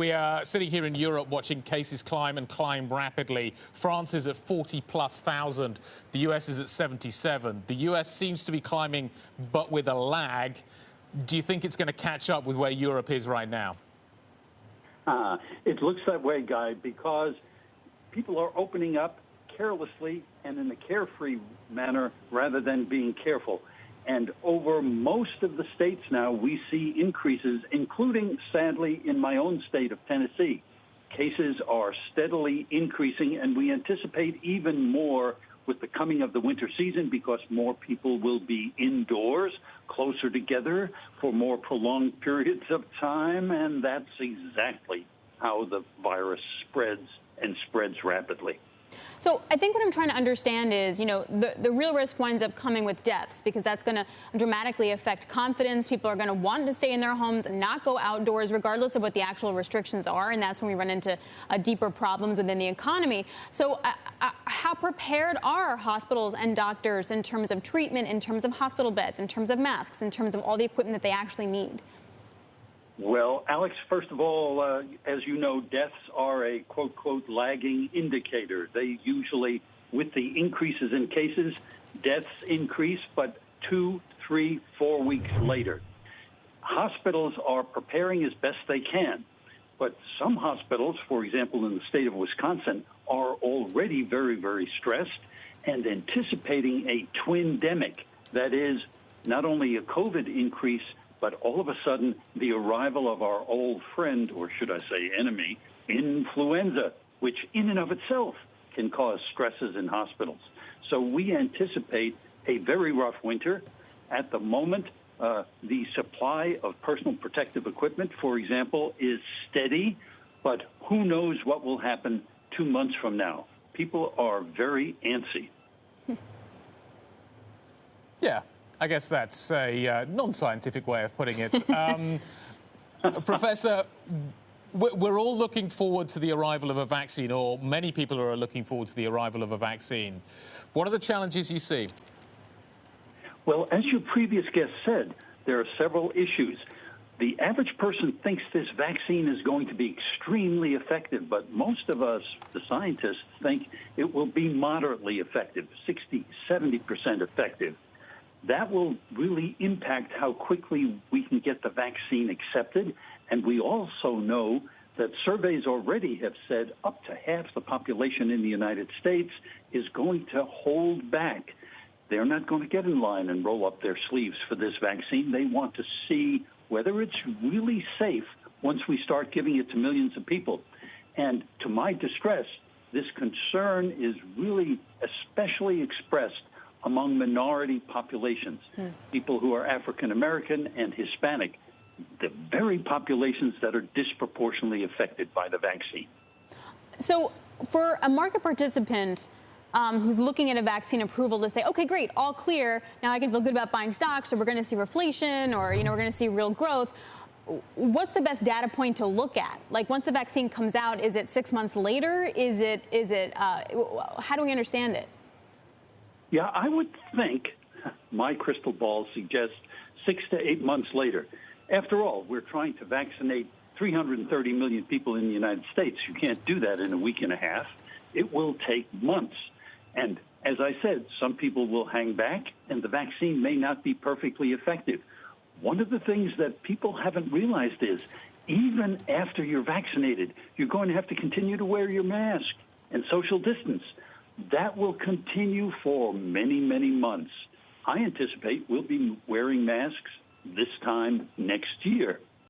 We are sitting here in Europe watching cases climb and climb rapidly. France is at 40,000+. The US is at 77. The US seems to be climbing, but with a lag. Do you think it's going to catch up with where Europe is right now? It looks that way, Guy, because people are opening up carelessly and in a carefree manner rather than being careful. And over most of the states now, we see increases, including, sadly, in my own state of Tennessee. Cases are steadily increasing, and we anticipate even more with the coming of the winter season because more people will be indoors, closer together for more prolonged periods of time, and that's exactly how the virus spreads and spreads rapidly. So I think what I'm trying to understand is, the real risk winds up coming with deaths because that's going to dramatically affect confidence. People are going to want to stay in their homes and not go outdoors regardless of what the actual restrictions are. And that's when we run into deeper problems within the economy. So how prepared are hospitals and doctors in terms of treatment, in terms of hospital beds, in terms of masks, in terms of all the equipment that they actually need? Well, Alex, first of all, as you know, deaths are a quote, lagging indicator. They usually, with the increases in cases, deaths increase, but 2, 3, 4 weeks later. Hospitals are preparing as best they can, but some hospitals, for example, in the state of Wisconsin, are already very, very stressed and anticipating a twindemic. That is, not only a COVID increase, but all of a sudden, the arrival of our old friend, or should I say enemy, influenza, which in and of itself can cause stresses in hospitals. So we anticipate a very rough winter. At the moment, the supply of personal protective equipment, for example, is steady, but who knows what will happen 2 months from now. People are very antsy. Yeah. I guess that's a non-scientific way of putting it. Professor, we're all looking forward to the arrival of a vaccine, or many people are looking forward to the arrival of a vaccine. What are the challenges you see? Well, as your previous guest said, there are several issues. The average person thinks this vaccine is going to be extremely effective, but most of us, the scientists, think it will be moderately effective, 60, 70% effective. That will really impact how quickly we can get the vaccine accepted. And we also know that surveys already have said up to half the population in the United States is going to hold back. They're not going to get in line and roll up their sleeves for this vaccine. They want to see whether it's really safe once we start giving it to millions of people. And to my distress, this concern is really especially expressed among minority populations, people who are African American and Hispanic, the very populations that are disproportionately affected by the vaccine. So for a market participant who's looking at a vaccine approval to say, okay, great, all clear, now I can feel good about buying stocks, or we're going to see reflation, or we're going to see real growth, what's the best data point to look at? Like, once the vaccine comes out, is it 6 months later? How do we understand it? Yeah, I would think my crystal ball suggests 6 to 8 months later. After all, we're trying to vaccinate 330 million people in the United States. You can't do that in a week and a half. It will take months. And as I said, some people will hang back, and the vaccine may not be perfectly effective. One of the things that people haven't realized is even after you're vaccinated, you're going to have to continue to wear your mask and social distance. That will continue for many, many months. I anticipate we'll be wearing masks this time next year.